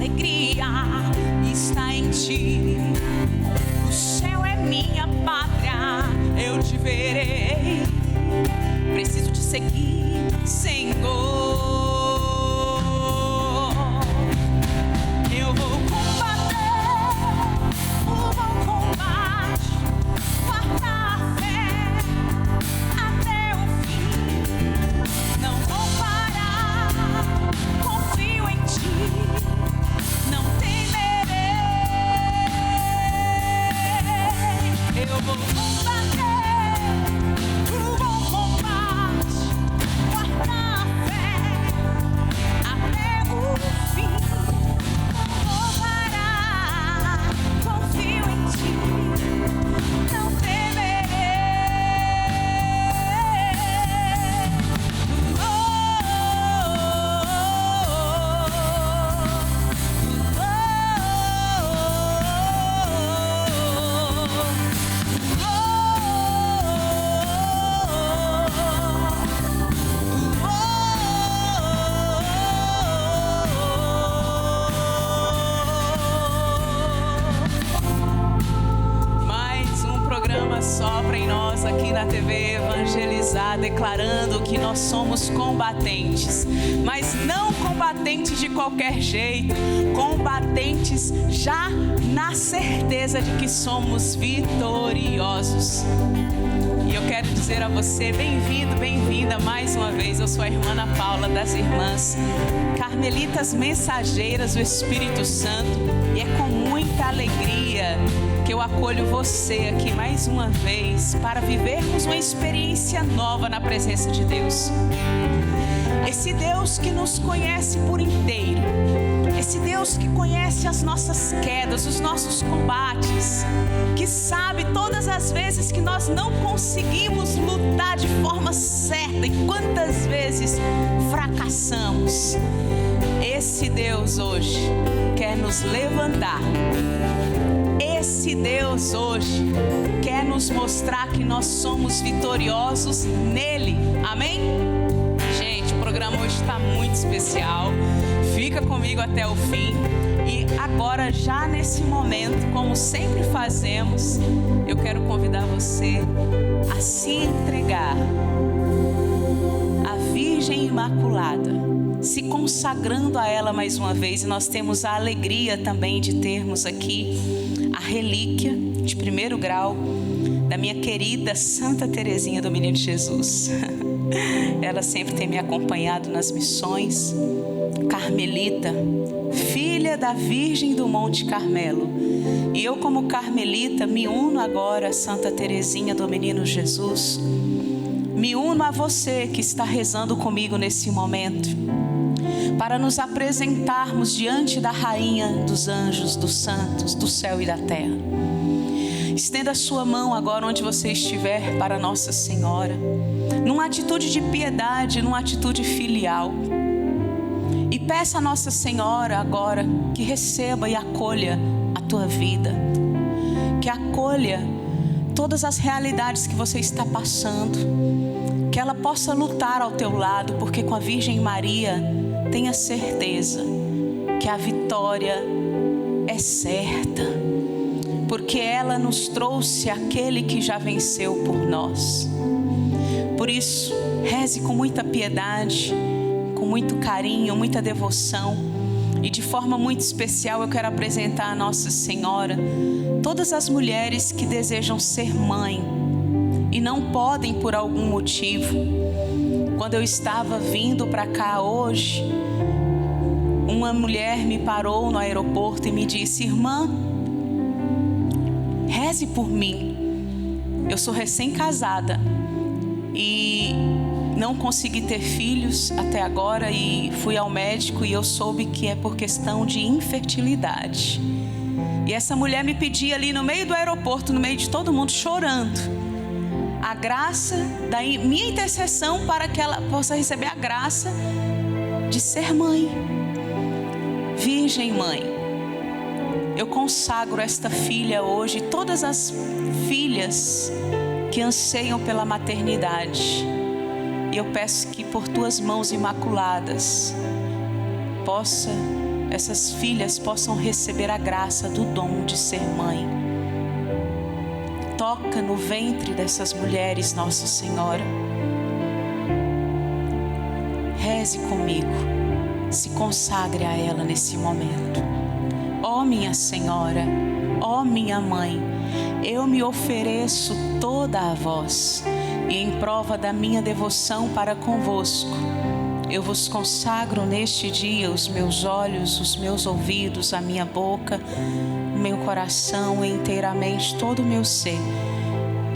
alegria está em ti. O céu é minha pátria, eu te verei. Preciso te seguir, Senhor. Eu vou combater o bom combate, guardar a fé até o fim. Não vou parar, confio em ti, não temerei. Eu vou combater o bom combate, guardar a fé até o fim. Não vou parar, confio em ti, não temerei. Mais um programa Sopra em Nós aqui na TV Evangelizar, declarando que nós somos combatentes, mas não combatentes de qualquer jeito, combatentes já na certeza de que somos vitoriosos. E eu quero dizer a você, bem-vindo, bem-vinda mais uma vez. Eu sou a irmã Ana Paula, das irmãs Carmelitas Mensageiras do Espírito Santo, e é com muita alegria que eu acolho você aqui mais uma vez para vivermos uma experiência nova na presença de Deus. Esse Deus que nos conhece por inteiro, esse Deus que conhece as nossas quedas, os nossos combates, que sabe todas as vezes que nós não conseguimos lutar de forma certa e quantas vezes fracassamos. Esse Deus hoje quer nos levantar. Esse Deus hoje quer nos mostrar que nós somos vitoriosos nele. Amém? Gente, o programa hoje está muito especial. Fica comigo até o fim. E agora, já nesse momento, como sempre fazemos, eu quero convidar você a se entregar à Virgem Imaculada, se consagrando a ela mais uma vez. E nós temos a alegria também de termos aqui a relíquia de 1º grau da minha querida Santa Terezinha do Menino Jesus. Ela sempre tem me acompanhado nas missões. Carmelita, filha da Virgem do Monte Carmelo. E eu, como carmelita, me uno agora a Santa Terezinha do Menino Jesus. Me uno a você que está rezando comigo nesse momento, para nos apresentarmos diante da Rainha dos anjos, dos santos, do céu e da terra. Estenda a sua mão agora onde você estiver para Nossa Senhora, numa atitude de piedade, numa atitude filial. E peça a Nossa Senhora agora que receba e acolha a tua vida, que acolha todas as realidades que você está passando, que ela possa lutar ao teu lado, porque com a Virgem Maria tenha certeza que a vitória é certa, porque ela nos trouxe aquele que já venceu por nós. Por isso, reze com muita piedade, com muito carinho, muita devoção. E de forma muito especial eu quero apresentar a Nossa Senhora todas as mulheres que desejam ser mãe e não podem por algum motivo. Quando eu estava vindo para cá hoje, uma mulher me parou no aeroporto e me disse: irmã, reze por mim. Eu sou recém-casada e não consegui ter filhos até agora, e fui ao médico e eu soube que é por questão de infertilidade. E essa mulher me pedia ali no meio do aeroporto, no meio de todo mundo chorando, a graça da minha intercessão para que ela possa receber a graça de ser mãe. Virgem Mãe, eu consagro esta filha hoje, todas as filhas que anseiam pela maternidade. E eu peço que por tuas mãos imaculadas possa essas filhas possam receber a graça do dom de ser mãe. Toca no ventre dessas mulheres, Nossa Senhora. Reze comigo, se consagre a ela nesse momento. Ó minha Senhora, ó minha Mãe, eu me ofereço toda a vós, e em prova da minha devoção para convosco, eu vos consagro neste dia os meus olhos, os meus ouvidos, a minha boca, o meu coração e inteiramente todo o meu ser.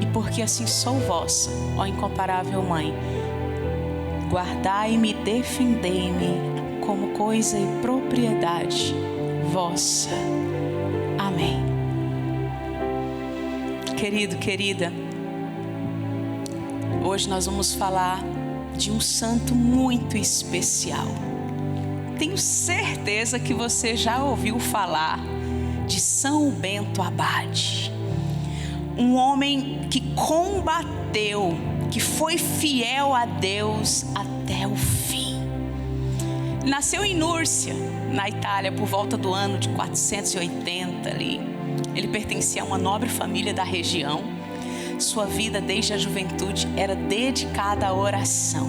E porque assim sou vossa, ó incomparável Mãe, guardai-me e defendei-me como coisa e propriedade vossa. Amém. Querido, querida, hoje nós vamos falar de um santo muito especial. Tenho certeza que você já ouviu falar de São Bento Abade. Um homem que combateu, que foi fiel a Deus até o fim. Nasceu em Núrcia, na Itália, por volta do ano de 480 ali. Ele pertencia a uma nobre família da região. Sua vida desde a juventude era dedicada à oração.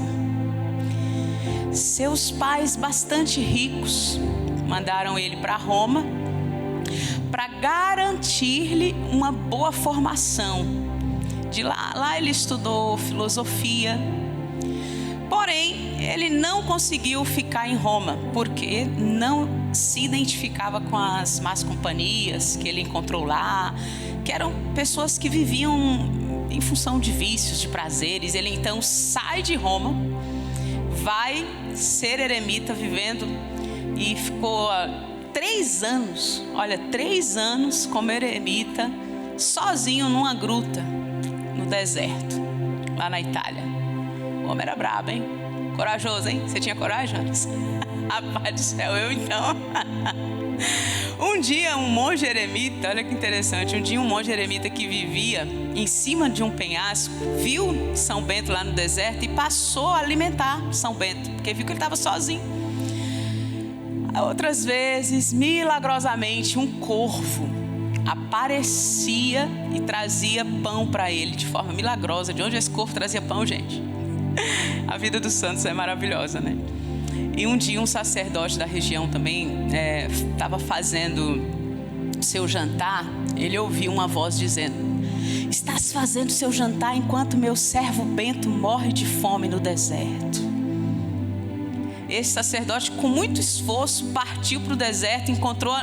Seus pais, bastante ricos, mandaram ele para Roma para garantir-lhe uma boa formação. De lá ele estudou filosofia. Porém, ele não conseguiu ficar em Roma, porque não se identificava com as más companhias que ele encontrou lá, que eram pessoas que viviam em função de vícios, de prazeres. Ele então sai de Roma, vai ser eremita vivendo e ficou 3 anos, 3 anos como eremita, sozinho numa gruta, no deserto, lá na Itália. O homem era brabo, hein? Corajoso, hein? Você tinha coragem antes? Rapaz do céu, eu então. Um dia um monge eremita, olha que interessante, um monge eremita que vivia em cima de um penhasco, viu São Bento lá no deserto e passou a alimentar São Bento, porque viu que ele estava sozinho. Outras vezes, milagrosamente, um corvo aparecia e trazia pão para ele, de forma milagrosa. De onde esse corvo trazia pão, gente? A vida dos santos é maravilhosa, né? E um dia um sacerdote da região também estava fazendo seu jantar. Ele ouviu uma voz dizendo: estás fazendo seu jantar enquanto meu servo Bento morre de fome no deserto. Esse sacerdote, com muito esforço, partiu para o deserto, encontrou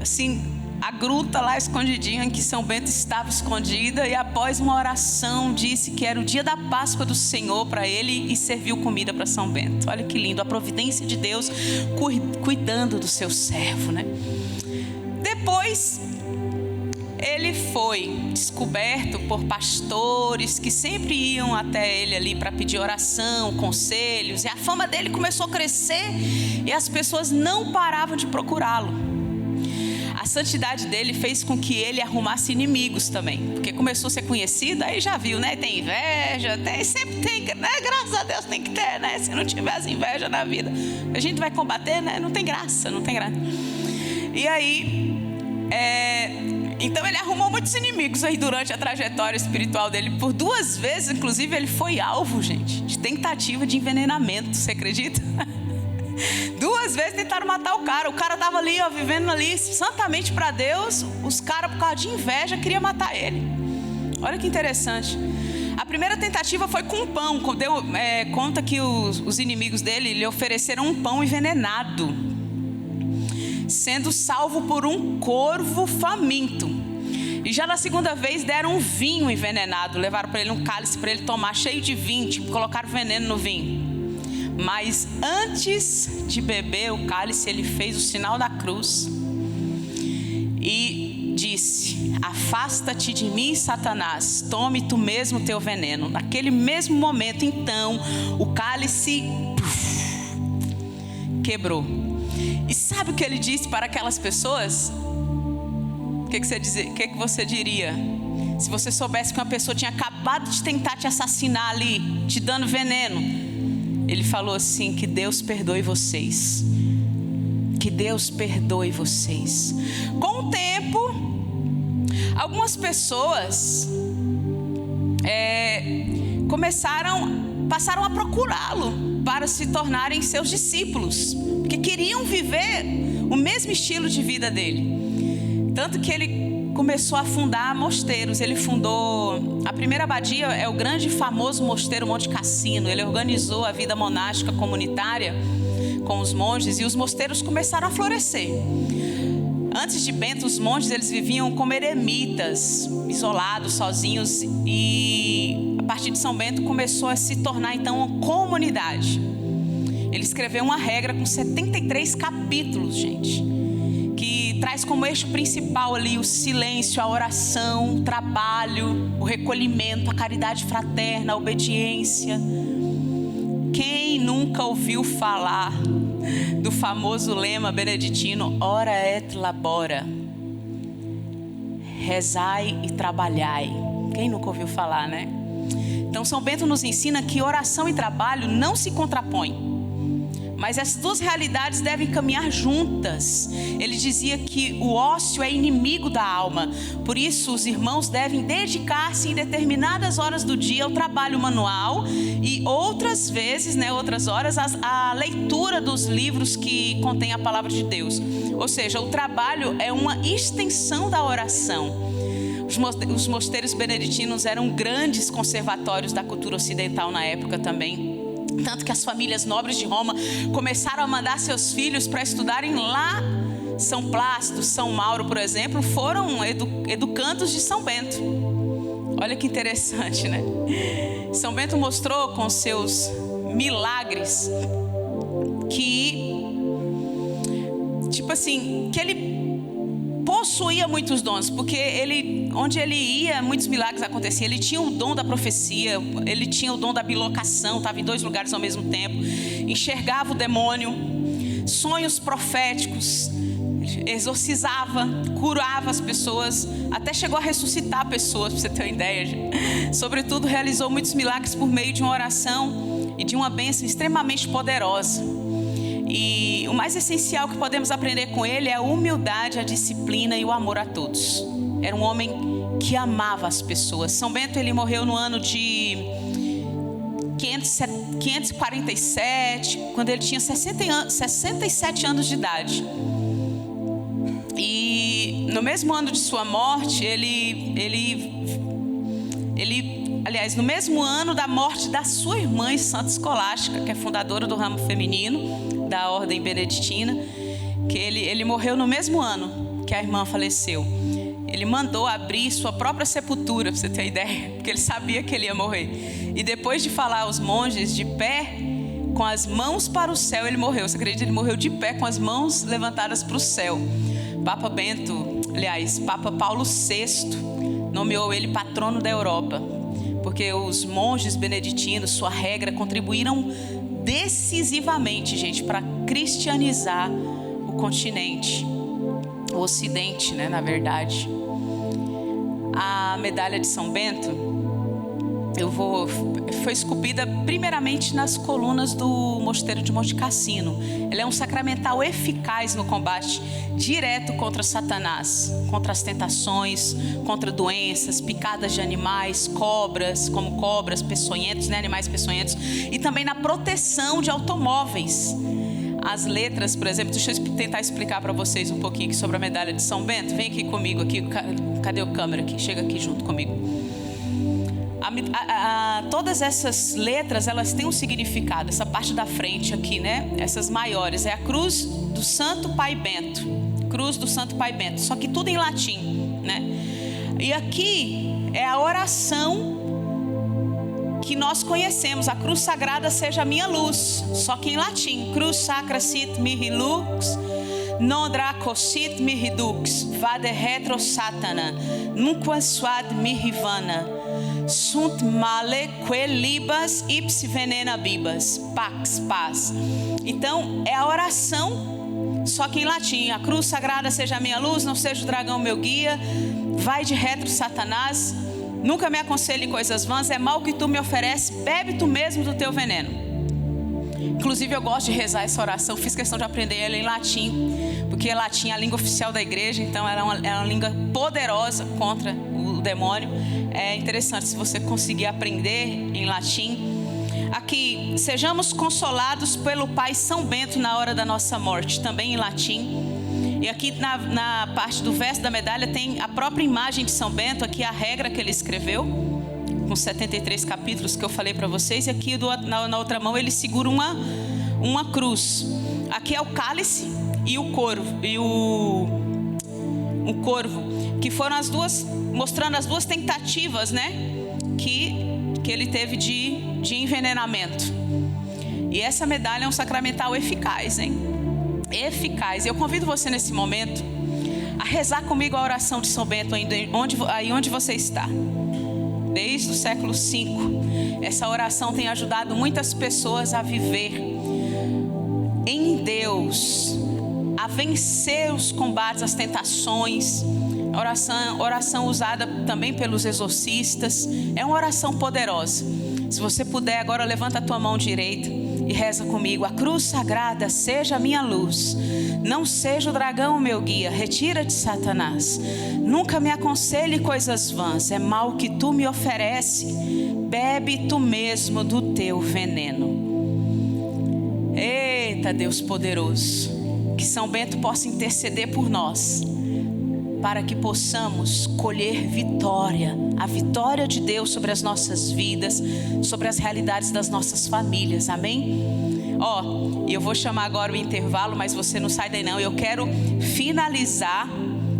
assim a gruta lá escondidinha em que São Bento estava escondida, e após uma oração disse que era o dia da Páscoa do Senhor para ele e serviu comida para São Bento. Olha que lindo, a providência de Deus cuidando do seu servo, né? Depois ele foi descoberto por pastores que sempre iam até ele ali para pedir oração, conselhos, e a fama dele começou a crescer e as pessoas não paravam de procurá-lo. A santidade dele fez com que ele arrumasse inimigos também, porque começou a ser conhecido, aí já viu, né? Tem inveja, sempre tem, né? Graças a Deus tem que ter, né? Se não tiver as invejas na vida, a gente vai combater, né? Não tem graça. E aí, então ele arrumou muitos inimigos aí durante a trajetória espiritual dele. Por 2 vezes, inclusive, ele foi alvo, gente, de tentativa de envenenamento, você acredita? 2 vezes tentaram matar o cara. O cara estava ali, vivendo ali santamente para Deus. Os caras, por causa de inveja, queriam matar ele. Olha que interessante. A primeira tentativa foi com um pão. Conta que os inimigos dele lhe ofereceram um pão envenenado, sendo salvo por um corvo faminto. E já na segunda vez deram um vinho envenenado. Levaram para ele um cálice para ele tomar, cheio de vinho, colocaram veneno no vinho. Mas antes de beber o cálice, ele fez o sinal da cruz e disse: afasta-te de mim, Satanás, tome tu mesmo teu veneno. Naquele mesmo momento, então, o cálice quebrou. E sabe o que ele disse para aquelas pessoas? O que você diria se você soubesse que uma pessoa tinha acabado de tentar te assassinar ali, te dando veneno? Ele falou assim: que Deus perdoe vocês, que Deus perdoe vocês. Com o tempo, algumas pessoas passaram a procurá-lo para se tornarem seus discípulos, porque queriam viver o mesmo estilo de vida dele. Tanto que ele começou a fundar mosteiros. Ele fundou, a primeira abadia é o grande e famoso mosteiro Monte Cassino. Ele organizou a vida monástica comunitária com os monges, e os mosteiros começaram a florescer. Antes de Bento, os monges eles viviam como eremitas, isolados, sozinhos, e a partir de São Bento começou a se tornar então uma comunidade. Ele escreveu uma regra com 73 capítulos, gente, que traz como eixo principal ali o silêncio, a oração, o trabalho, o recolhimento, a caridade fraterna, a obediência. Quem nunca ouviu falar do famoso lema beneditino, ora et labora, rezai e trabalhai? Quem nunca ouviu falar, né? Então São Bento nos ensina que oração e trabalho não se contrapõem, mas essas duas realidades devem caminhar juntas. Ele dizia que o ócio é inimigo da alma, por isso os irmãos devem dedicar-se em determinadas horas do dia ao trabalho manual e outras vezes, outras horas, à leitura dos livros que contêm a palavra de Deus. Ou seja, o trabalho é uma extensão da oração. Os mosteiros beneditinos eram grandes conservatórios da cultura ocidental na época também. Tanto que as famílias nobres de Roma começaram a mandar seus filhos para estudarem lá. São Plácido, São Mauro, por exemplo, foram educandos de São Bento. Olha que interessante, né? São Bento mostrou com seus milagres que ele possuía muitos dons, porque onde ele ia, muitos milagres aconteciam. Ele tinha o dom da profecia, ele tinha o dom da bilocação, estava em 2 lugares ao mesmo tempo, enxergava o demônio, sonhos proféticos, exorcizava, curava as pessoas, até chegou a ressuscitar pessoas, para você ter uma ideia. Sobretudo, realizou muitos milagres por meio de uma oração e de uma bênção extremamente poderosa. E o mais essencial que podemos aprender com ele é a humildade, a disciplina e o amor a todos. Era um homem que amava as pessoas. São Bento ele morreu no ano de 547, quando ele tinha 67 anos de idade. E no mesmo ano de sua morte, aliás, no mesmo ano da morte da sua irmã Santa Escolástica, que é fundadora do ramo feminino da ordem beneditina, que ele morreu no mesmo ano que a irmã faleceu. Ele mandou abrir sua própria sepultura, para você ter ideia, porque ele sabia que ele ia morrer. E depois de falar aos monges de pé, com as mãos para o céu, ele morreu. Você acredita? Ele morreu de pé, com as mãos levantadas para o céu. Papa Paulo VI nomeou ele patrono da Europa, porque os monges beneditinos, sua regra, contribuíram decisivamente, gente, para cristianizar o continente, o ocidente, na verdade. A medalha de São Bento foi esculpida primeiramente nas colunas do mosteiro de Monte Cassino. Ela é um sacramental eficaz no combate direto contra Satanás, contra as tentações, contra doenças, picadas de animais, cobras peçonhentos, animais peçonhentos, e também na proteção de automóveis. As letras, por exemplo, deixa eu tentar explicar para vocês um pouquinho aqui sobre a medalha de São Bento. Vem aqui comigo, cadê o câmera aqui? Chega aqui junto comigo. Todas essas letras, elas têm um significado. Essa parte da frente aqui, essas maiores, é a cruz do Santo Pai Bento. Cruz do Santo Pai Bento, só que tudo em latim, E aqui é a oração que nós conhecemos, a cruz sagrada seja a minha luz, só que em latim, cruz sacra sit mihi lux, non dracosit mihi dux, vade retro satana, nunquam suad mihi vana, sunt male que libas ipsi venena bibas, pax, paz. Então, é a oração, só que em latim, a cruz sagrada seja a minha luz, não seja o dragão meu guia, vai de retro Satanás, nunca me aconselhe em coisas vãs, é mal que tu me ofereces, bebe tu mesmo do teu veneno. Inclusive eu gosto de rezar essa oração, fiz questão de aprender ela em latim, porque latim é a língua oficial da igreja, então ela é uma língua poderosa contra o demônio. É interessante se você conseguir aprender em latim. Aqui, sejamos consolados pelo Pai São Bento na hora da nossa morte, também em latim. E aqui na parte do verso da medalha tem a própria imagem de São Bento, aqui a regra que ele escreveu, com 73 capítulos que eu falei para vocês. E aqui na outra mão ele segura uma cruz. Aqui é o cálice e o corvo, que foram as duas, mostrando as duas tentativas, né, que ele teve de envenenamento. E essa medalha é um sacramental eficaz, hein? Eficaz. Eu convido você nesse momento a rezar comigo a oração de São Bento aí onde você está. Desde o século V, essa oração tem ajudado muitas pessoas a viver em Deus, a vencer os combates, as tentações. Oração usada também pelos exorcistas. É uma oração poderosa. Se você puder, agora levanta a tua mão direita e reza comigo. A cruz sagrada seja a minha luz, não seja o dragão o meu guia. Retira-te, Satanás, nunca me aconselhe coisas vãs. É mal que tu me oferece, bebe tu mesmo do teu veneno. Eita, Deus poderoso, que São Bento possa interceder por nós, para que possamos colher vitória, a vitória de Deus sobre as nossas vidas, sobre as realidades das nossas famílias, amém? E eu vou chamar agora o intervalo, mas você não sai daí não. Eu quero finalizar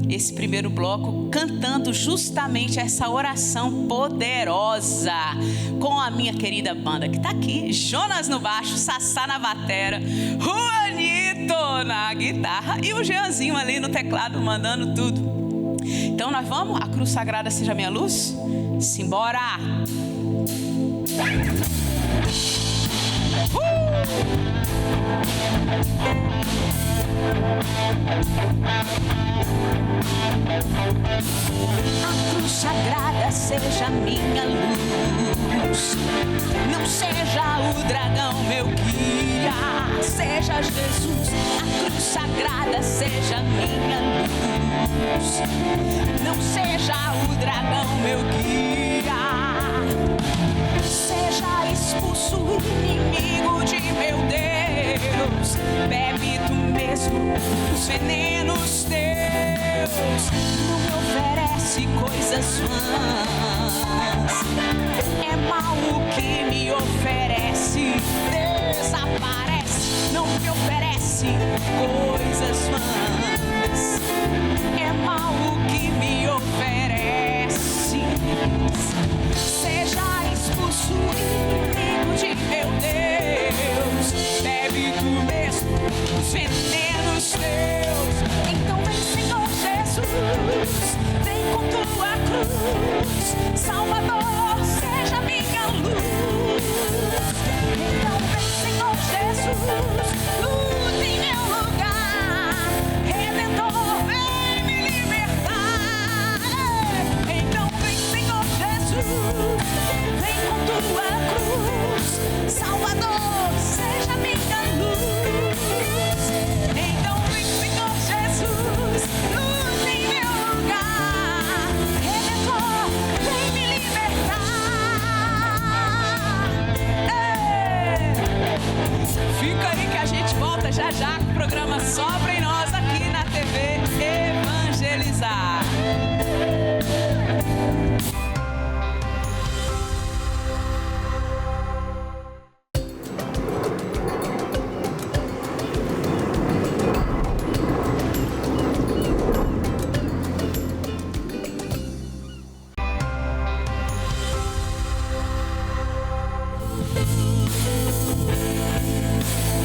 esse primeiro bloco cantando justamente essa oração poderosa com a minha querida banda que está aqui: Jonas no baixo, Sassá na batera, Juanito na guitarra e o Jeanzinho ali no teclado mandando tudo. Então nós vamos? A cruz sagrada seja a minha luz? Simbora! A cruz sagrada seja minha luz, não seja o dragão meu guia, seja Jesus. A cruz sagrada seja minha luz, não seja o dragão meu guia, seja expulso o inimigo de meu Deus. Bebe tu mesmo os venenos teus, não me oferece coisas vãs. É mal o que me oferece, desaparece. Não me oferece coisas vãs. É mal o que me oferece. Seja expulso o inimigo de meu Deus. Bebe tu mesmo os venenos teus. Então vem, Senhor Jesus, vem com tua cruz. Salvador, seja minha luz. Então vem, Senhor Jesus, luta em meu lugar. Redentor, vem me libertar. Então vem, Senhor Jesus, vem com tua cruz. Salvador, seja minha luz. Então vem, Senhor Jesus, luta em meu lugar. Redentor, vem me libertar. Fica aí que a gente volta já já com o programa Sopra em Nós aqui na TV Evangelizar.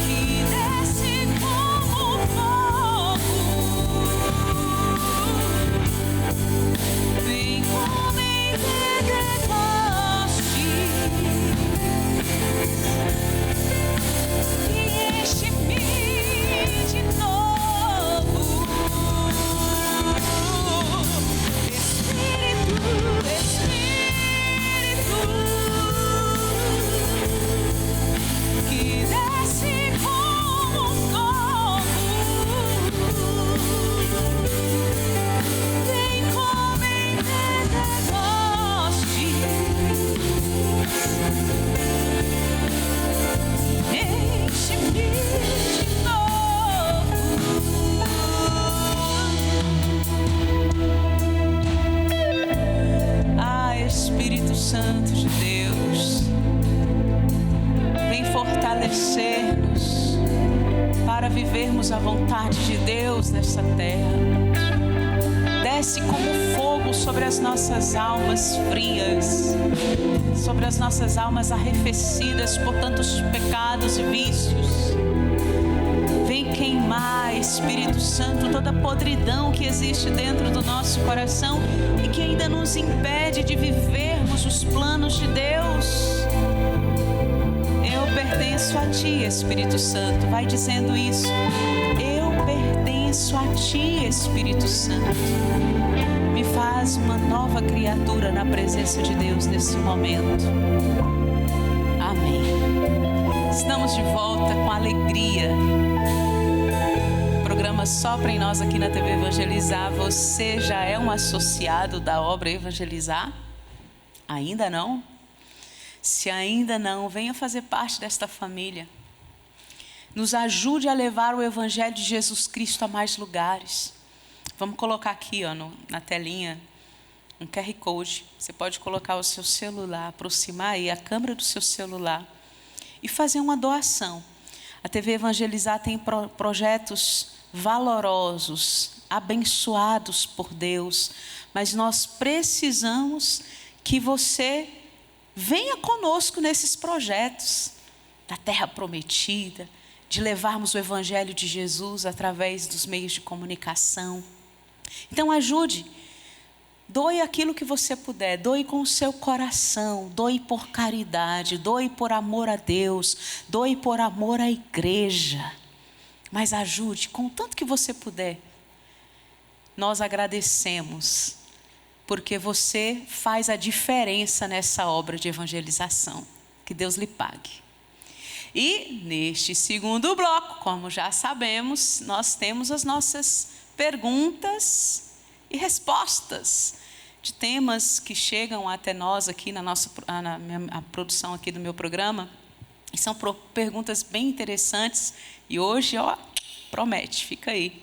Que desce como fogo. fortalecer-nos para vivermos a vontade de Deus nessa terra. Desce como fogo sobre as nossas almas frias, sobre as nossas almas arrefecidas por tantos pecados e vícios. Vem queimar, Espírito Santo, toda a podridão que existe dentro do nosso coração e que ainda nos impede de vivermos os planos de Deus. Eu pertenço a Ti, Espírito Santo. Vai dizendo isso. Eu pertenço a Ti, Espírito Santo. Me faz uma nova criatura na presença de Deus nesse momento. Amém. Estamos de volta com alegria. Programa Sopra em Nós aqui na TV Evangelizar. Você já é um associado da obra Evangelizar? Ainda não? Se ainda não, venha fazer parte desta família. Nos ajude a levar o Evangelho de Jesus Cristo a mais lugares. Vamos colocar aqui na telinha um QR Code. Você pode colocar o seu celular, aproximar aí a câmera do seu celular e fazer uma doação. A TV Evangelizar tem projetos valorosos, abençoados por Deus, mas nós precisamos que você venha conosco nesses projetos da Terra Prometida, de levarmos o Evangelho de Jesus através dos meios de comunicação. Então ajude, doe aquilo que você puder, doe com o seu coração, doe por caridade, doe por amor a Deus, doe por amor à igreja. Mas ajude com o tanto que você puder. Nós agradecemos, porque você faz a diferença nessa obra de evangelização. Que Deus lhe pague. E neste segundo bloco, como já sabemos, nós temos as nossas perguntas e respostas de temas que chegam até nós aqui na produção aqui do meu programa. E são perguntas bem interessantes e hoje, promete, fica aí.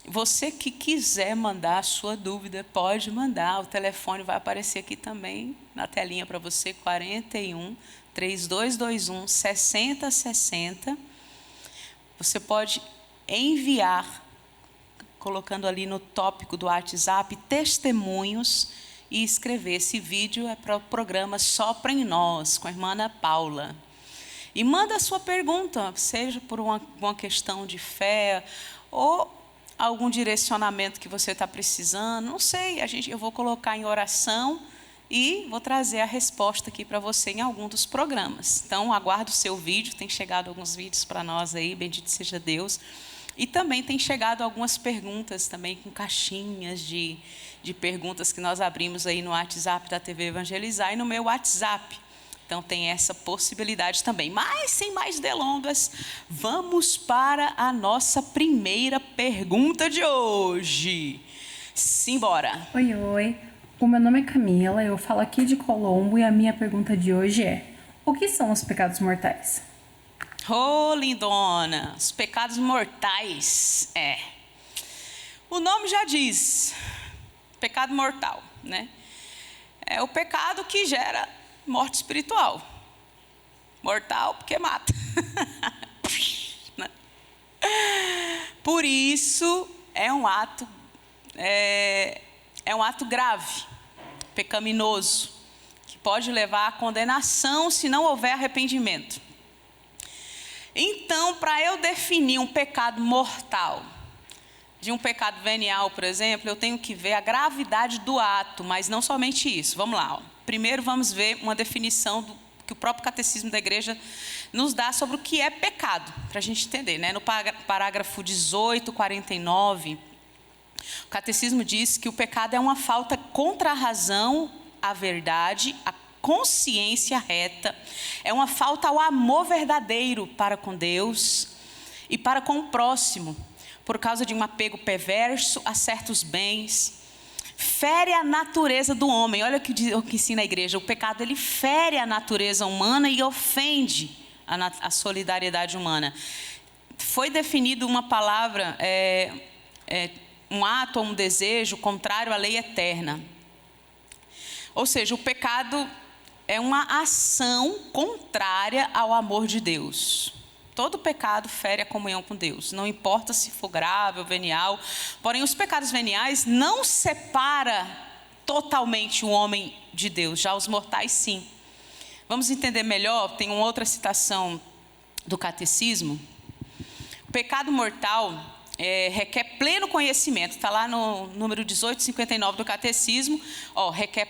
Você que quiser mandar a sua dúvida, pode mandar. O telefone vai aparecer aqui também na telinha para você, 41 3221 6060. Você pode enviar, colocando ali no tópico do WhatsApp, testemunhos e escrever. Esse vídeo é para o programa Sopra em Nós, com a irmã Ana Paula. E manda a sua pergunta, seja por uma questão de fé ou algum direcionamento que você está precisando. Não sei, eu vou colocar em oração e vou trazer a resposta aqui para você em algum dos programas. Então, aguardo o seu vídeo. Tem chegado alguns vídeos para nós aí, bendito seja Deus. E também tem chegado algumas perguntas também com caixinhas de perguntas que nós abrimos aí no WhatsApp da TV Evangelizar e no meu WhatsApp. Então tem essa possibilidade também. Mas sem mais delongas, vamos para a nossa primeira pergunta de hoje. Simbora! Oi. O meu nome é Camila, eu falo aqui de Colombo e a minha pergunta de hoje é: o que são os pecados mortais? Ô, lindona, os pecados mortais. O nome já diz, pecado mortal, né? É o pecado que gera morte espiritual. Mortal porque mata. Por isso é um ato grave, pecaminoso, que pode levar à condenação se não houver arrependimento. Então, para eu definir um pecado mortal de um pecado venial, por exemplo, eu tenho que ver a gravidade do ato, mas não somente isso. Vamos lá. Primeiro vamos ver uma definição que o próprio Catecismo da Igreja nos dá sobre o que é pecado, para a gente entender, né? No parágrafo 1849, o Catecismo diz que o pecado é uma falta contra a razão, a verdade, a consciência reta, é uma falta ao amor verdadeiro para com Deus e para com o próximo, por causa de um apego perverso a certos bens, fere a natureza do homem. Olha o que ensina a igreja: o pecado ele fere a natureza humana e ofende a solidariedade humana. Foi definido uma palavra, um ato ou um desejo contrário à lei eterna. Ou seja, o pecado é uma ação contrária ao amor de Deus. Todo pecado fere a comunhão com Deus, não importa se for grave ou venial. Porém, os pecados veniais não separam totalmente o homem de Deus, já os mortais sim. Vamos entender melhor, tem uma outra citação do catecismo. O pecado mortal requer pleno conhecimento, está lá no número 1859 do catecismo. Requer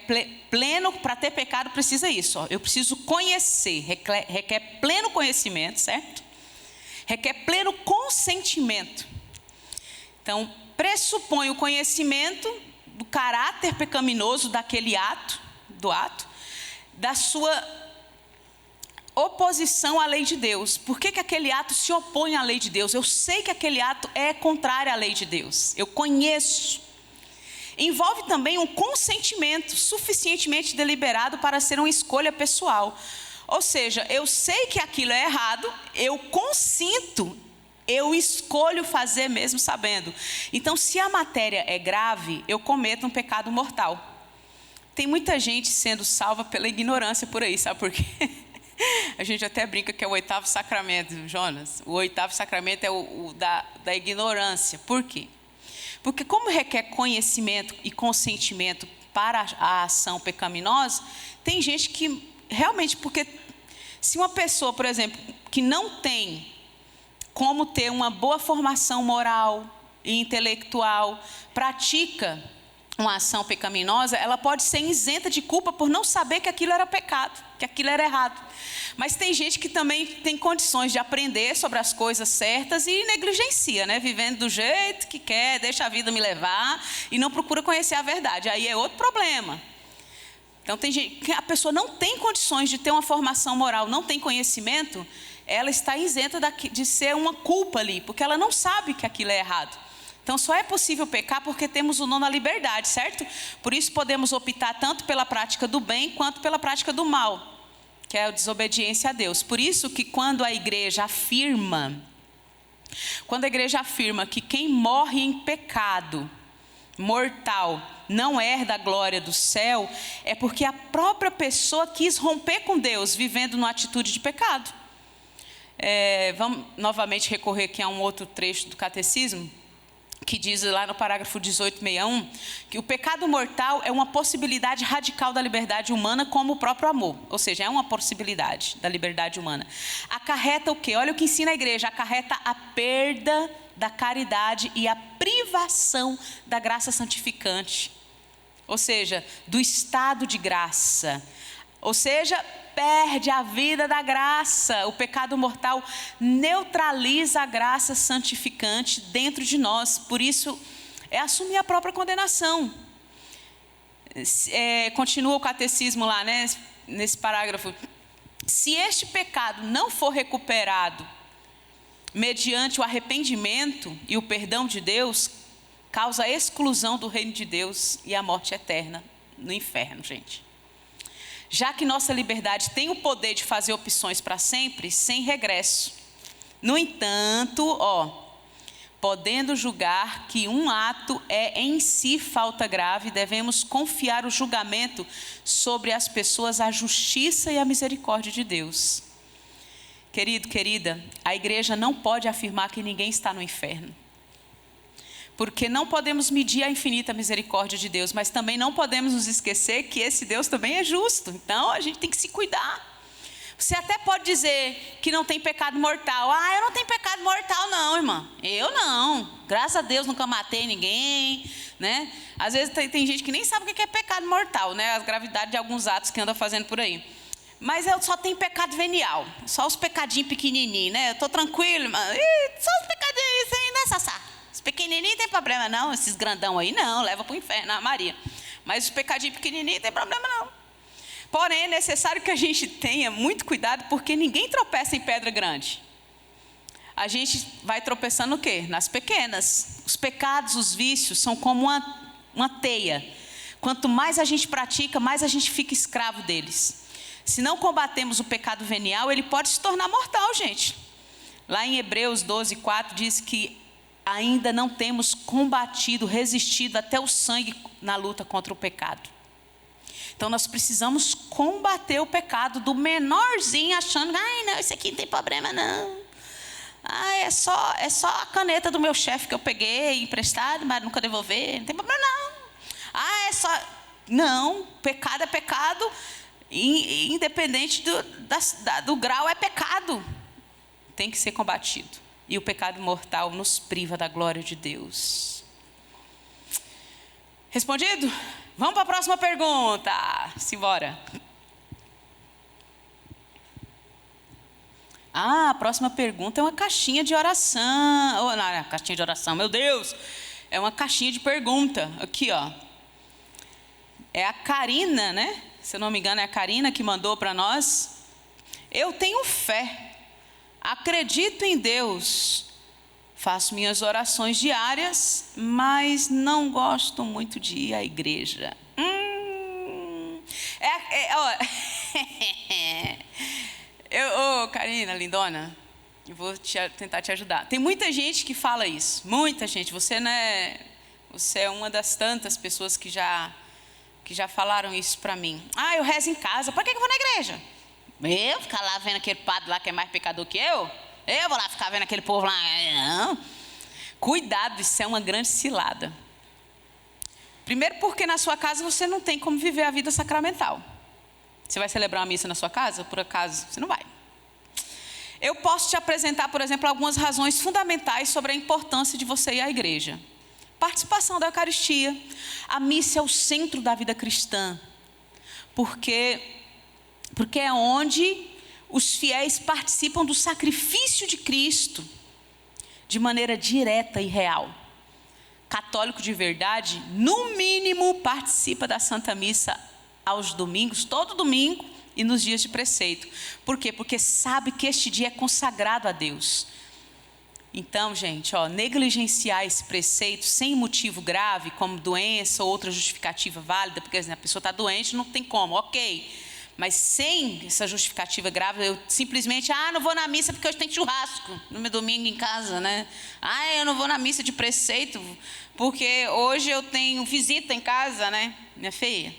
pleno, para ter pecado precisa isso, eu preciso conhecer, requer pleno conhecimento, certo? Requer pleno consentimento. Então, pressupõe o conhecimento do caráter pecaminoso daquele ato, da sua oposição à lei de Deus. Por que aquele ato se opõe à lei de Deus? Eu sei que aquele ato é contrário à lei de Deus. Eu conheço. Envolve também um consentimento suficientemente deliberado para ser uma escolha pessoal. Ou seja, eu sei que aquilo é errado, eu consinto, eu escolho fazer mesmo sabendo. Então, se a matéria é grave, eu cometo um pecado mortal. Tem muita gente sendo salva pela ignorância por aí, sabe por quê? A gente até brinca que é o 8º sacramento, Jonas. O 8º sacramento é o da ignorância. Por quê? Porque como requer conhecimento e consentimento para a ação pecaminosa, tem gente que realmente, porque se uma pessoa, por exemplo, que não tem como ter uma boa formação moral e intelectual, pratica uma ação pecaminosa, ela pode ser isenta de culpa por não saber que aquilo era pecado, que aquilo era errado. Mas tem gente que também tem condições de aprender sobre as coisas certas e negligencia, né? Vivendo do jeito que quer, deixa a vida me levar e não procura conhecer a verdade. Aí é outro problema. Então, tem gente que a pessoa não tem condições de ter uma formação moral, não tem conhecimento, ela está isenta de ser uma culpa ali, porque ela não sabe que aquilo é errado. Então, só é possível pecar porque temos o dom da liberdade, certo? Por isso, podemos optar tanto pela prática do bem quanto pela prática do mal, que é a desobediência a Deus. Por isso que quando a igreja afirma que quem morre em pecado mortal não herda a glória do céu, é porque a própria pessoa quis romper com Deus, vivendo numa atitude de pecado. Vamos novamente recorrer aqui a um outro trecho do catecismo, que diz lá no parágrafo 1861, que o pecado mortal é uma possibilidade radical da liberdade humana como o próprio amor. Ou seja, é uma possibilidade da liberdade humana. Acarreta o quê? Olha o que ensina a igreja. Acarreta a perda da caridade e a privação da graça santificante. Ou seja, do estado de graça. Ou seja, perde a vida da graça. O pecado mortal neutraliza a graça santificante dentro de nós. Por isso, é assumir a própria condenação. Continua o catecismo lá, né, nesse parágrafo. Se este pecado não for recuperado mediante o arrependimento e o perdão de Deus, causa a exclusão do reino de Deus e a morte eterna no inferno, gente. Já que nossa liberdade tem o poder de fazer opções para sempre, sem regresso. No entanto, podendo julgar que um ato é em si falta grave, devemos confiar o julgamento sobre as pessoas à justiça e à misericórdia de Deus. Querido, querida, a igreja não pode afirmar que ninguém está no inferno. Porque não podemos medir a infinita misericórdia de Deus, mas também não podemos nos esquecer que esse Deus também é justo. Então, a gente tem que se cuidar. Você até pode dizer que não tem pecado mortal. Eu não tenho pecado mortal não, irmã. Eu não. Graças a Deus nunca matei ninguém, né? Às vezes tem gente que nem sabe o que é pecado mortal, né? A gravidade de alguns atos que anda fazendo por aí. Mas eu só tenho pecado venial. Só os pecadinhos pequenininhos, né? Eu estou tranquilo, irmã. Só os pecadinhos aí, né, Sassá? Os pequenininhos tem problema não, esses grandão aí não, leva para o inferno, Maria. Mas os pecadinhos pequenininhos tem problema não. Porém, é necessário que a gente tenha muito cuidado, porque ninguém tropeça em pedra grande. A gente vai tropeçando o quê? Nas pequenas. Os pecados, os vícios, são como uma teia. Quanto mais a gente pratica, mais a gente fica escravo deles. Se não combatemos o pecado venial, ele pode se tornar mortal, gente. Lá em Hebreus 12:4 diz que ainda não temos combatido, resistido até o sangue na luta contra o pecado. Então nós precisamos combater o pecado do menorzinho, achando, ai não, esse aqui não tem problema não. Ah, é só a caneta do meu chefe que eu peguei emprestado, mas nunca devolver, não tem problema não. Ah, é só... Não, pecado é pecado, independente do grau, é pecado. Tem que ser combatido. E o pecado mortal nos priva da glória de Deus. Respondido? Vamos para a próxima pergunta. Simbora. A próxima pergunta é uma caixinha de oração. Oh, não, caixinha de oração, meu Deus. É uma caixinha de pergunta. Aqui, ó. É a Karina, né? Se eu não me engano, é a Karina que mandou para nós. Eu tenho fé. Acredito em Deus. Faço minhas orações diárias, mas não gosto muito de ir à igreja. Karina, lindona, eu vou tentar te ajudar. Tem muita gente que fala isso, muita gente. Você é uma das tantas pessoas que já falaram isso para mim. Ah, eu rezo em casa, para que eu vou na igreja? Eu ficar lá vendo aquele padre lá que é mais pecador que eu? Eu vou lá ficar vendo aquele povo lá? Não. Cuidado, isso é uma grande cilada. Primeiro porque na sua casa você não tem como viver a vida sacramental. Você vai celebrar uma missa na sua casa? Por acaso, você não vai. Eu posso te apresentar, por exemplo, algumas razões fundamentais sobre a importância de você ir à igreja. Participação da Eucaristia. A missa é o centro da vida cristã. Porque é onde os fiéis participam do sacrifício de Cristo de maneira direta e real. Católico de verdade, no mínimo, participa da Santa Missa aos domingos, todo domingo e nos dias de preceito. Por quê? Porque sabe que este dia é consagrado a Deus. Então, gente, negligenciar esse preceito sem motivo grave, como doença ou outra justificativa válida, porque a pessoa está doente, não tem como, ok. Mas sem essa justificativa grave, eu simplesmente, não vou na missa porque hoje tem churrasco no meu domingo em casa, né? Eu não vou na missa de preceito porque hoje eu tenho visita em casa, né? Minha filha.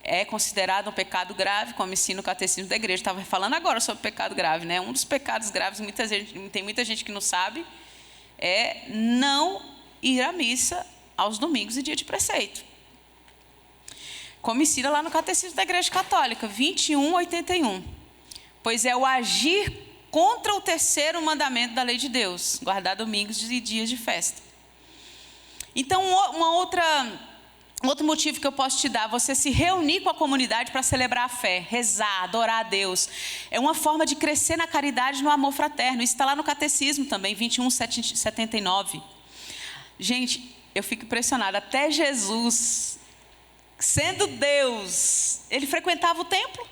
É considerado um pecado grave, como ensina o catecismo da igreja. Estava falando agora sobre pecado grave, né? Um dos pecados graves, tem muita gente que não sabe, é não ir à missa aos domingos e dia de preceito. Como ensina lá no Catecismo da Igreja Católica, 2181. Pois é o agir contra o terceiro mandamento da lei de Deus, guardar domingos e dias de festa. Então, outro motivo que eu posso te dar, você se reunir com a comunidade para celebrar a fé, rezar, adorar a Deus. É uma forma de crescer na caridade e no amor fraterno. Isso está lá no Catecismo também, 2179. Gente, eu fico impressionada. Até Jesus, sendo Deus, ele frequentava o templo.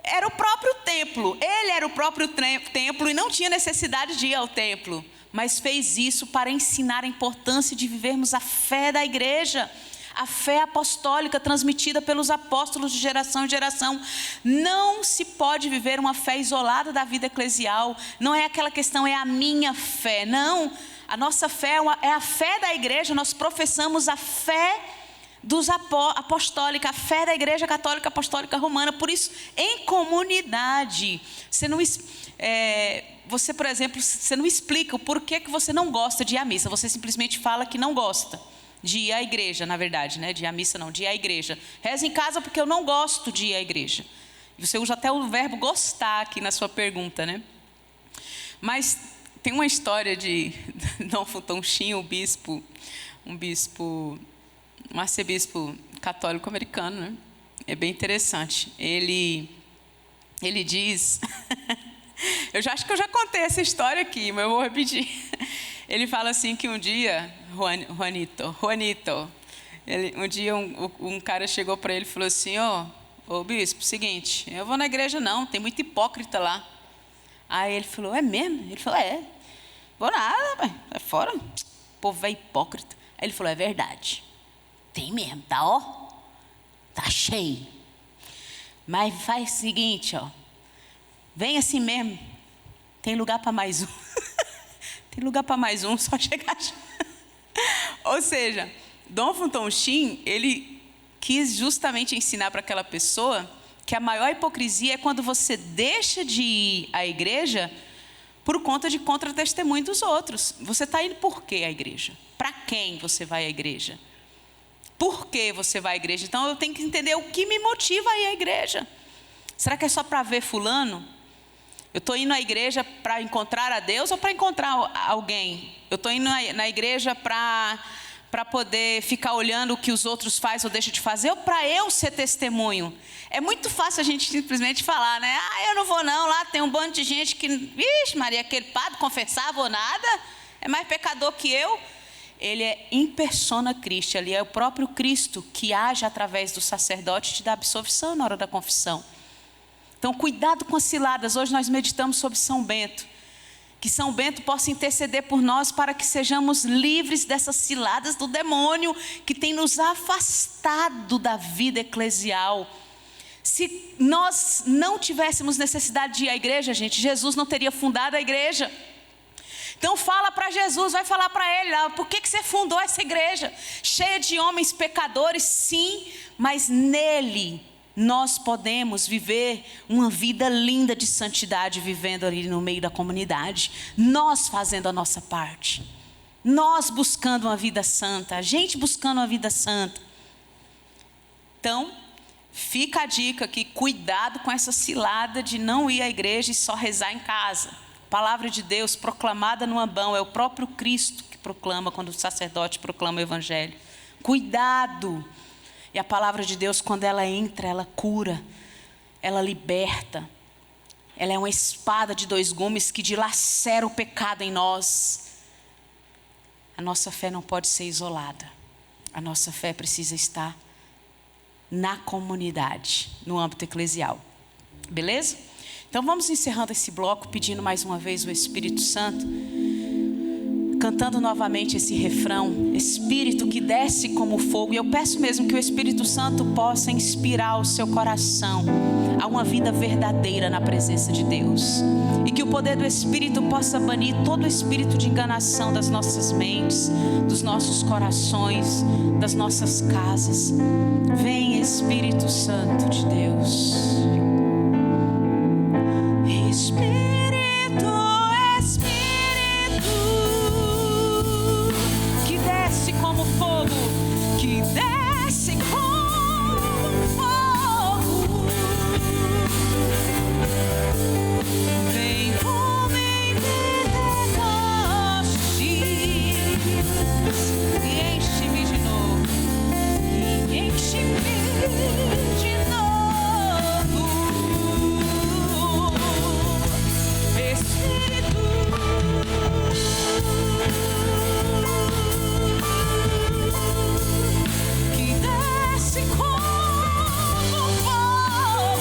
Era o próprio templo. Ele era o próprio templo e não tinha necessidade de ir ao templo. Mas fez isso para ensinar a importância de vivermos a fé da igreja. A fé apostólica transmitida pelos apóstolos de geração em geração. Não se pode viver uma fé isolada da vida eclesial. Não é aquela questão, é a minha fé. Não, a nossa fé é a fé da igreja. Nós professamos a fé apostólica, a fé da Igreja Católica Apostólica Romana. Por isso, em comunidade, você, por exemplo, você não explica o porquê que você não gosta de ir à missa. Você simplesmente fala que não gosta de ir à igreja, na verdade, né? De ir à missa não, de ir à igreja. Reza em casa porque eu não gosto de ir à igreja. Você usa até o verbo gostar aqui na sua pergunta, né? Mas tem uma história de Dom Futonchim, um arcebispo católico americano, né? É bem interessante. Ele diz... eu já acho que eu já contei essa história aqui, mas eu vou repetir. Ele fala assim que um dia, Juanito, um dia um cara chegou para ele e falou assim, ô bispo, seguinte, eu vou na igreja não, tem muito hipócrita lá. Aí ele falou, é mesmo? Ele falou, vou nada, pai, vai fora, o povo é hipócrita. Aí ele falou, é verdade, tem mesmo, tá cheio. Mas faz o seguinte, vem assim mesmo, tem lugar para mais um. Tem lugar para mais um, só chegar. Ou seja, Dom Futonchim, ele quis justamente ensinar para aquela pessoa que a maior hipocrisia é quando você deixa de ir à igreja por conta de contra-testemunho dos outros. Você está indo por quê à igreja? Para quem você vai à igreja? Por que você vai à igreja? Então eu tenho que entender o que me motiva a ir à igreja. Será que é só para ver fulano? Eu estou indo à igreja para encontrar a Deus ou para encontrar alguém? Eu estou indo na igreja para poder ficar olhando o que os outros fazem ou deixam de fazer, ou para eu ser testemunho? É muito fácil a gente simplesmente falar, né? Eu não vou não, lá tem um bando de gente que, vixe Maria, aquele padre confessava ou nada, é mais pecador que eu. Ele é in persona Christi, ele é o próprio Cristo que age através do sacerdote e te dá absolvição na hora da confissão. Então, cuidado com as ciladas. Hoje nós meditamos sobre São Bento. Que São Bento possa interceder por nós para que sejamos livres dessas ciladas do demônio que tem nos afastado da vida eclesial. Se nós não tivéssemos necessidade de ir à igreja, gente, Jesus não teria fundado a igreja. Então fala para Jesus, vai falar para ele, por que você fundou essa igreja? Cheia de homens pecadores, sim, mas nele nós podemos viver uma vida linda de santidade, vivendo ali no meio da comunidade. Nós fazendo a nossa parte. Nós buscando uma vida santa. A gente buscando uma vida santa. Então, fica a dica aqui, cuidado com essa cilada de não ir à igreja e só rezar em casa. A palavra de Deus proclamada no ambão, é o próprio Cristo que proclama quando o sacerdote proclama o evangelho. Cuidado! E a palavra de Deus, quando ela entra, ela cura, ela liberta. Ela é uma espada de dois gumes que dilacera o pecado em nós. A nossa fé não pode ser isolada. A nossa fé precisa estar na comunidade, no âmbito eclesial. Beleza? Então vamos encerrando esse bloco, pedindo mais uma vez o Espírito Santo, cantando novamente esse refrão, Espírito que desce como fogo. E eu peço mesmo que o Espírito Santo possa inspirar o seu coração a uma vida verdadeira na presença de Deus. E que o poder do Espírito possa banir todo o espírito de enganação das nossas mentes, dos nossos corações, das nossas casas. Vem, Espírito Santo de Deus. Espírito, que desce como fogo, que desce como fogo. Vem como em Pentecostes e enche-me de novo, e enche-me de novo. Espírito, que desce como fogo,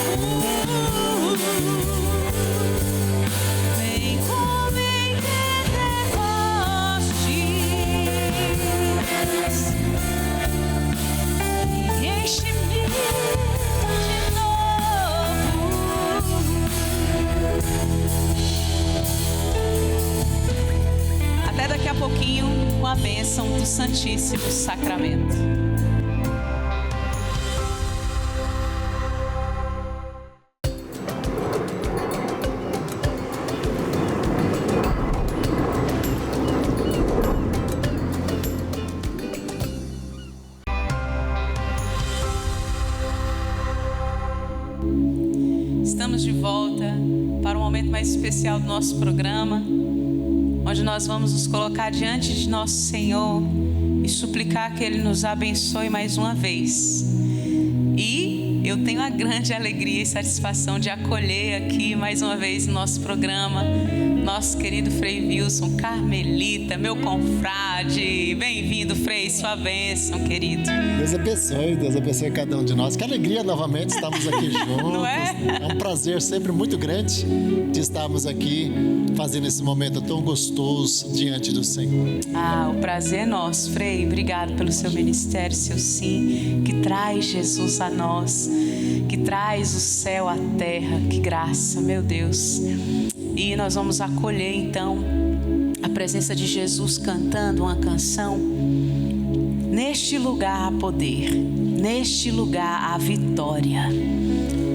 vem como em Pentecostes e enche-me de novo. Até daqui a pouquinho, com a bênção do Santíssimo Sacramento. Estamos de volta para um momento mais especial do nosso programa, onde nós vamos nos colocar diante de nosso Senhor e suplicar que Ele nos abençoe mais uma vez. E eu tenho a grande alegria e satisfação de acolher aqui mais uma vez no nosso programa nosso querido Frei Wilson Carmelita, meu confrade. Bem-vindo, Frei, sua bênção, querido. Deus abençoe cada um de nós. Que alegria novamente estarmos aqui juntos. Não é? É um prazer sempre muito grande de estarmos aqui fazendo esse momento tão gostoso diante do Senhor. O prazer é nosso, Frei. Obrigado pelo seu ministério, seu sim, que traz Jesus a nós, que traz o céu à terra. Que graça, meu Deus. E nós vamos acolher então a presença de Jesus cantando uma canção. Neste lugar há poder. neste lugar a vitória.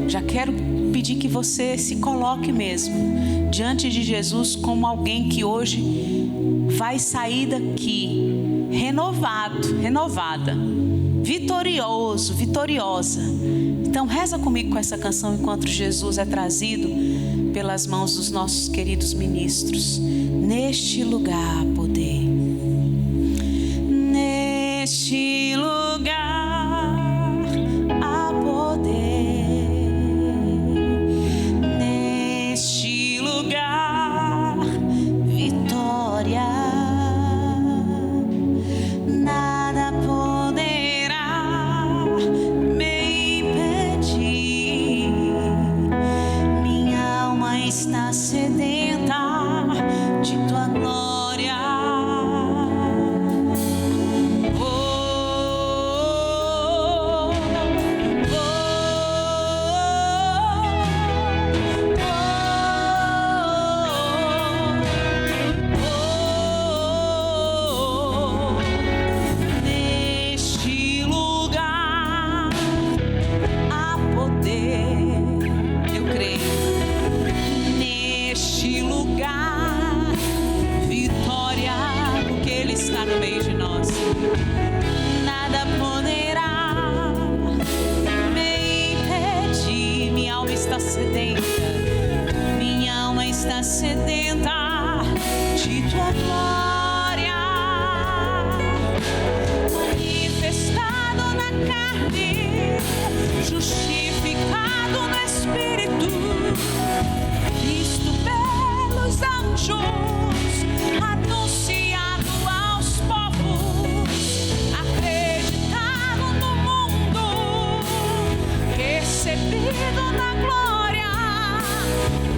Já quero pedir que você se coloque mesmo diante de Jesus como alguém que hoje vai sair daqui renovado, renovada, vitorioso, vitoriosa. Então reza comigo com essa canção enquanto Jesus é trazido pelas mãos dos nossos queridos ministros. Neste lugar há poder. Neste lugar há poder. Neste lugar vitória. Nada poderá me impedir. Minha alma está sedenta de tua glória. Neste lugar há poder, eu creio. Neste lugar, vitória, porque Ele está no meio de nós. Nada poderá me impedir. Minha alma está sedenta. Minha alma está sedenta de tua glória. Manifestado na carne, justificado no Espírito, visto pelos anjos, anunciado aos povos, acreditado no mundo, recebido na glória.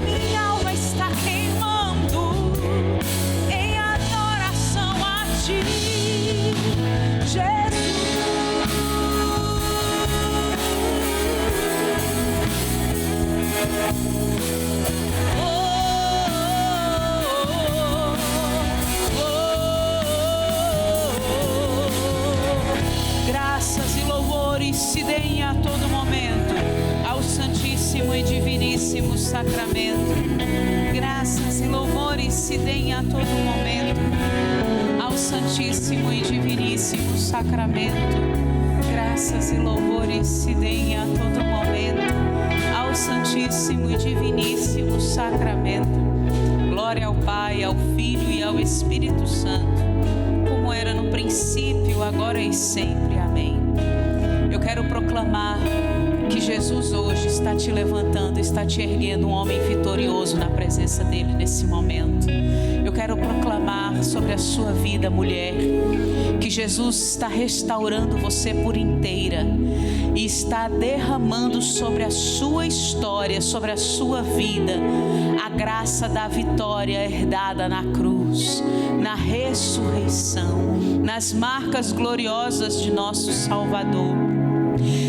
Minha alma está queimando em adoração a ti, Jesus. Graças e louvores se deem a todo momento ao Santíssimo e Diviníssimo Sacramento. Graças e louvores se deem a todo momento ao Santíssimo e Diviníssimo Sacramento. Graças e louvores se deem a todo momento ao Santíssimo e Diviníssimo Sacramento. Glória ao Pai, ao Filho e ao Espírito Santo, como era no princípio, agora e sempre. Amém. Eu quero proclamar que Jesus hoje está te levantando, está te erguendo um homem vitorioso na presença dele nesse momento. Eu quero proclamar sobre a sua vida, mulher, que Jesus está restaurando você por inteira e está derramando sobre a sua história, sobre a sua vida, a graça da vitória herdada na cruz, na ressurreição, nas marcas gloriosas de nosso Salvador.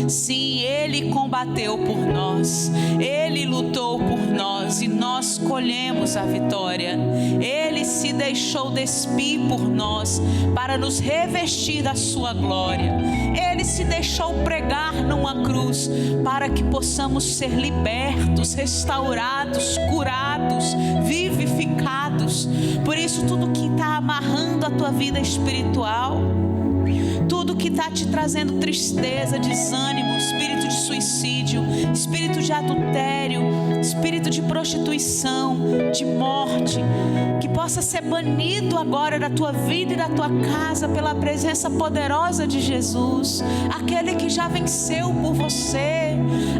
Sim, Ele combateu por nós, Ele lutou por nós e nós colhemos a vitória. Ele se deixou despir por nós para nos revestir da sua glória. Ele se deixou pregar numa cruz para que possamos ser libertos, restaurados, curados, vivificados. Por isso, tudo que está amarrando a tua vida espiritual, tudo que está te trazendo tristeza, desânimo, espírito de suicídio, espírito de adultério, espírito de prostituição, de morte, que possa ser banido agora da tua vida e da tua casa pela presença poderosa de Jesus, aquele que já venceu por você,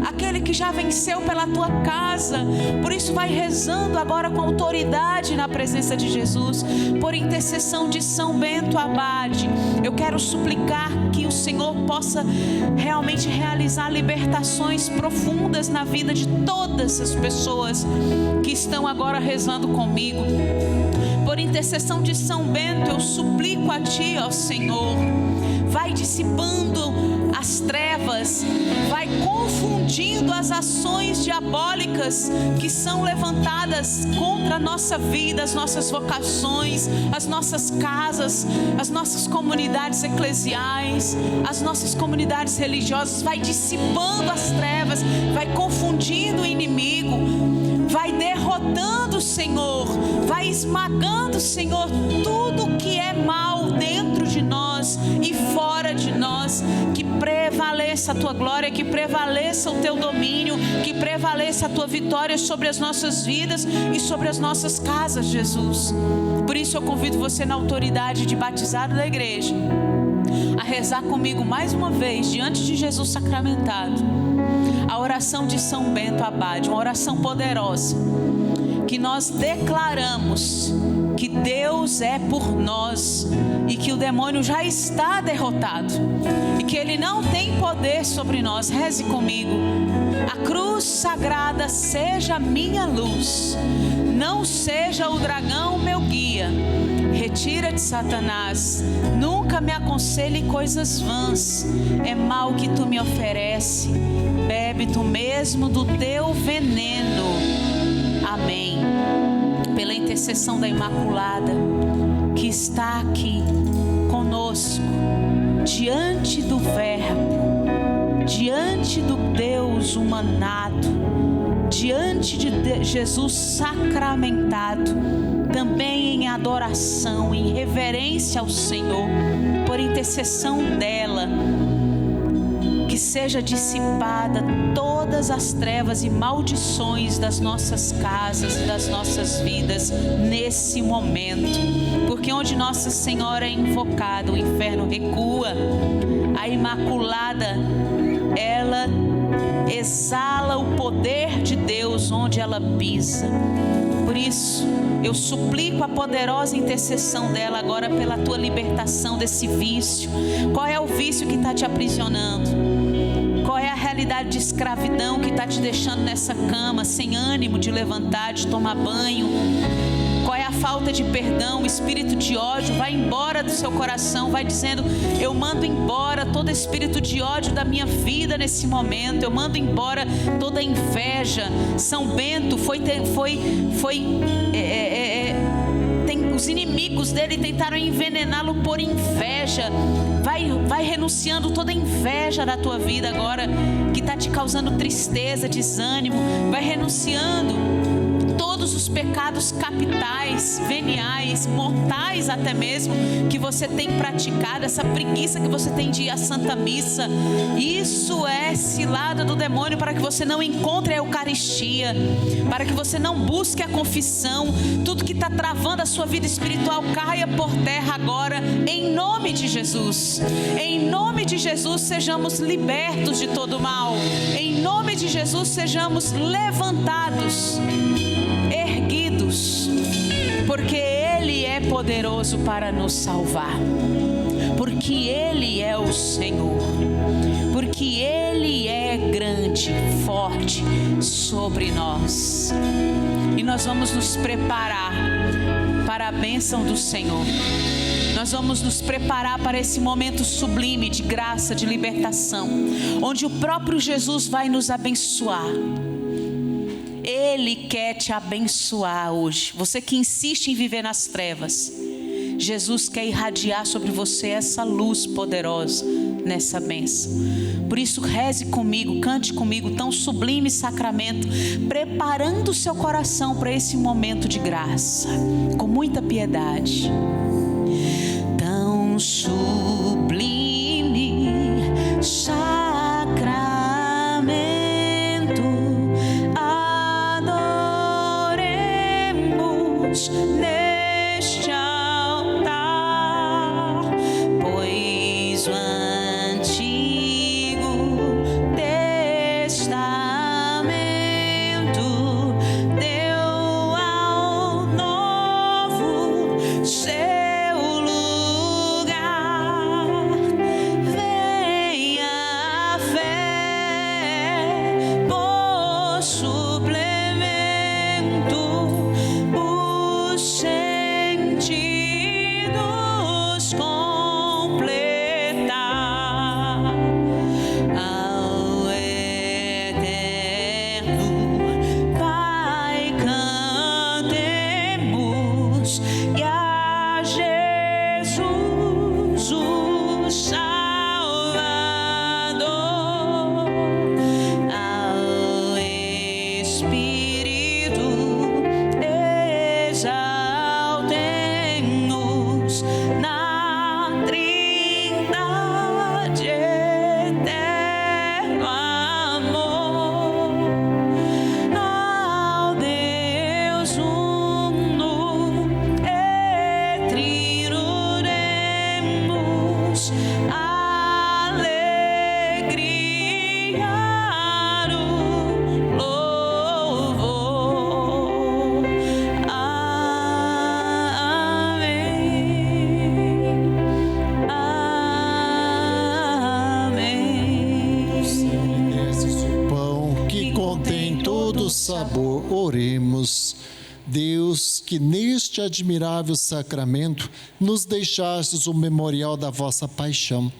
aquele que já venceu pela tua casa. Por isso vai rezando agora com autoridade na presença de Jesus, por intercessão de São Bento Abade. Eu quero suplicar que o Senhor possa realmente realizar libertações profundas na vida de todas as pessoas que estão agora rezando comigo. Por intercessão de São Bento, eu suplico a Ti, ó Senhor, vai dissipando as trevas, vai confundindo as ações diabólicas que são levantadas contra a nossa vida, as nossas vocações, as nossas casas, as nossas comunidades eclesiais, as nossas comunidades religiosas. Vai dissipando as trevas, vai confundindo o inimigo, vai derrotando, Senhor, vai esmagando, Senhor, tudo que é mal dentro de nós e fora de nós. Que prevaleça a tua glória, que prevaleça o teu domínio, que prevaleça a tua vitória sobre as nossas vidas e sobre as nossas casas, Jesus. Por isso eu convido você, na autoridade de batizado da igreja, a rezar comigo mais uma vez diante de Jesus sacramentado a oração de São Bento Abade, uma oração poderosa, que nós declaramos que Deus é por nós e que o demônio já está derrotado e que ele não tem poder sobre nós. Reze comigo. A cruz sagrada seja a minha luz, não seja o dragão meu guia. Retira-te, Satanás, nunca me aconselhe coisas vãs. É mal que tu me oferece, bebe tu mesmo do teu veneno. Amém. Pela intercessão da Imaculada, que está aqui conosco, diante do Verbo, diante do Deus humanado, diante de Jesus sacramentado, também em adoração, em reverência ao Senhor, por intercessão dela, que seja dissipada todas as trevas e maldições das nossas casas e das nossas vidas nesse momento, porque onde Nossa Senhora é invocada, o inferno recua. A Imaculada, ela exala o poder de Deus onde ela pisa. Por isso, eu suplico a poderosa intercessão dela agora pela tua libertação desse vício. Qual é o vício que está te aprisionando? Qual é a realidade de escravidão que está te deixando nessa cama, sem ânimo de levantar, de tomar banho? Qual é a falta de perdão, o espírito de ódio? Vai embora do seu coração, vai dizendo: eu mando embora todo espírito de ódio da minha vida nesse momento, eu mando embora toda inveja. São Bento os inimigos dele tentaram envenená-lo por inveja. Vai renunciando toda inveja da tua vida agora, que está te causando tristeza, desânimo. Vai renunciando todos os pecados capitais, veniais, mortais até mesmo, que você tem praticado, essa preguiça que você tem de ir à Santa Missa. Isso é cilada do demônio para que você não encontre a Eucaristia, para que você não busque a confissão. Tudo que está travando a sua vida espiritual caia por terra agora, em nome de Jesus. Em nome de Jesus, sejamos libertos de todo mal. Em nome de Jesus, sejamos levantados, erguidos, porque Ele é poderoso para nos salvar, porque Ele é o Senhor, porque Ele é grande, forte sobre nós. E nós vamos nos preparar para a bênção do Senhor. Nós vamos nos preparar para esse momento sublime de graça, de libertação, onde o próprio Jesus vai nos abençoar. Ele quer te abençoar hoje. Você que insiste em viver nas trevas, Jesus quer irradiar sobre você essa luz poderosa nessa bênção. Por isso, reze comigo, cante comigo tão sublime sacramento, preparando o seu coração para esse momento de graça, com muita piedade. Tão sublime sacramento, adoremos neste altar, pois o Antigo Testamento deu ao Novo seu lugar. Venha a fé por suplemento, o Oremos. Deus, que neste admirável sacramento nos deixastes o memorial da vossa paixão,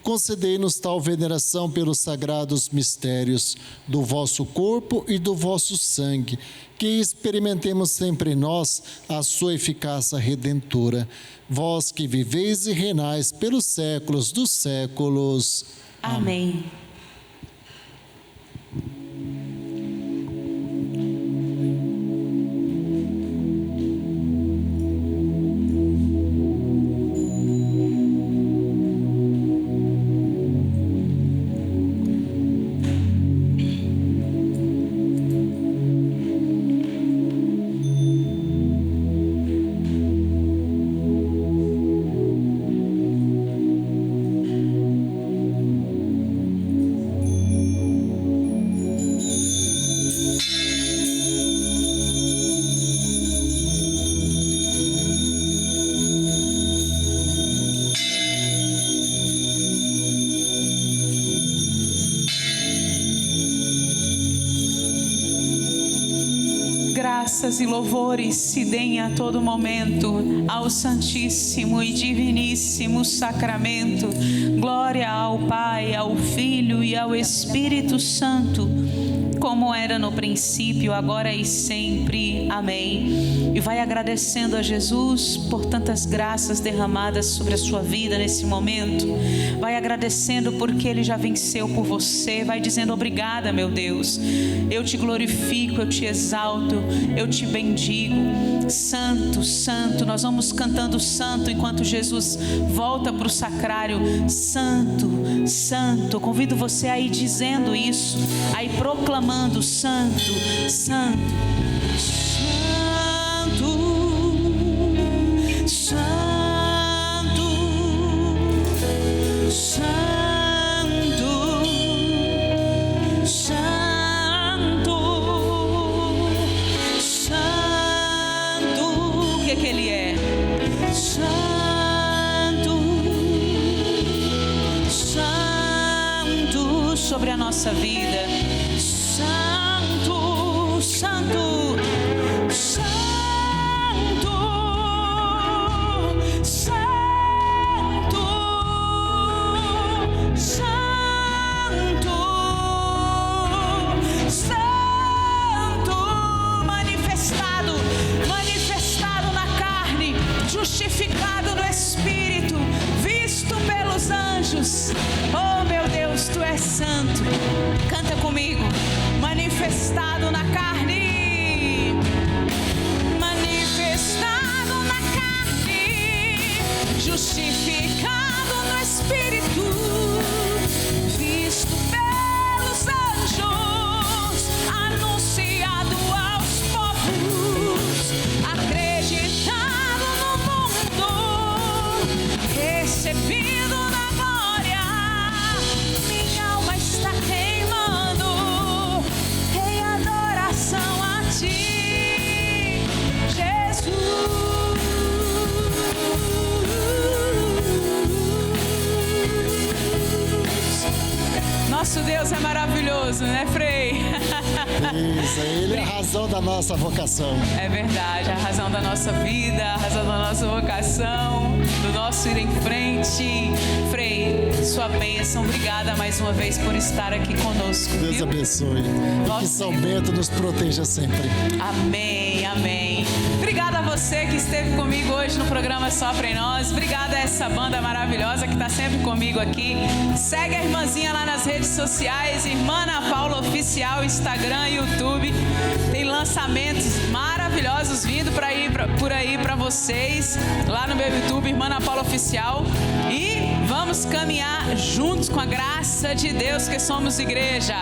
concedei-nos tal veneração pelos sagrados mistérios do vosso corpo e do vosso sangue, que experimentemos sempre em nós a sua eficácia redentora. Vós que viveis e reinais pelos séculos dos séculos. Amém. Graças e louvores se deem a todo momento ao Santíssimo e Diviníssimo Sacramento. Glória ao Pai, ao Filho e ao Espírito Santo, como era no princípio, agora e sempre. Amém. E vai agradecendo a Jesus por tantas graças derramadas sobre a sua vida nesse momento. Vai agradecendo porque Ele já venceu por você. Vai dizendo: obrigada, meu Deus. Eu te glorifico, eu te exalto, eu te bendigo. Santo, santo. Nós vamos cantando santo enquanto Jesus volta para o sacrário. Santo, santo. Eu convido você a ir dizendo isso, a ir proclamando: santo, santo, santo, santo, santo, santo, santo. O que Ele é? Santo, santo sobre a nossa vida. Santo, santo, santo, santo, santo, santo, manifestado, manifestado na carne, justificado no Espírito, visto pelos anjos. Oh, meu Deus, Tu és santo. Canta comigo. Manifestado na carne, manifestado na carne, justificado no Espírito, visto pelos anjos, anunciado aos povos, acreditado no mundo, recebido na glória. Minha alma está queimando em adoração a Ti, Jesus. Nosso Deus é maravilhoso, né, Frei? Isso, Ele é a razão da nossa vocação. É verdade, a razão da nossa vida, a razão da nossa vocação, do nosso ir em frente. Frei, sua bênção, obrigada mais uma vez por estar aqui conosco. Deus viu? abençoe. E que São Bento nos proteja sempre. Amém, amém. Obrigada a você que esteve comigo hoje no programa Sopra em Nós. Obrigada a essa banda maravilhosa que está sempre comigo aqui. Segue a irmãzinha lá nas redes sociais, Irmã Ana Paula Oficial, Instagram e YouTube. Tem lançamentos maravilhosos vindo por aí para vocês, lá no meu YouTube, Irmã Ana Paula Oficial. E vamos caminhar juntos com a graça de Deus, que somos igreja.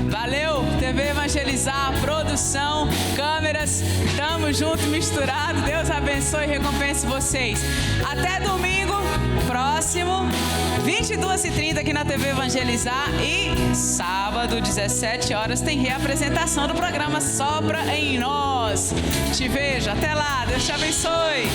Valeu, TV Evangelizar, produção, câmeras, tamo junto, misturado. Deus abençoe e recompense vocês. Até domingo próximo, 22h30 aqui na TV Evangelizar, e sábado, 17 horas, tem reapresentação do programa Sopra em Nós. Te vejo, até lá, Deus te abençoe.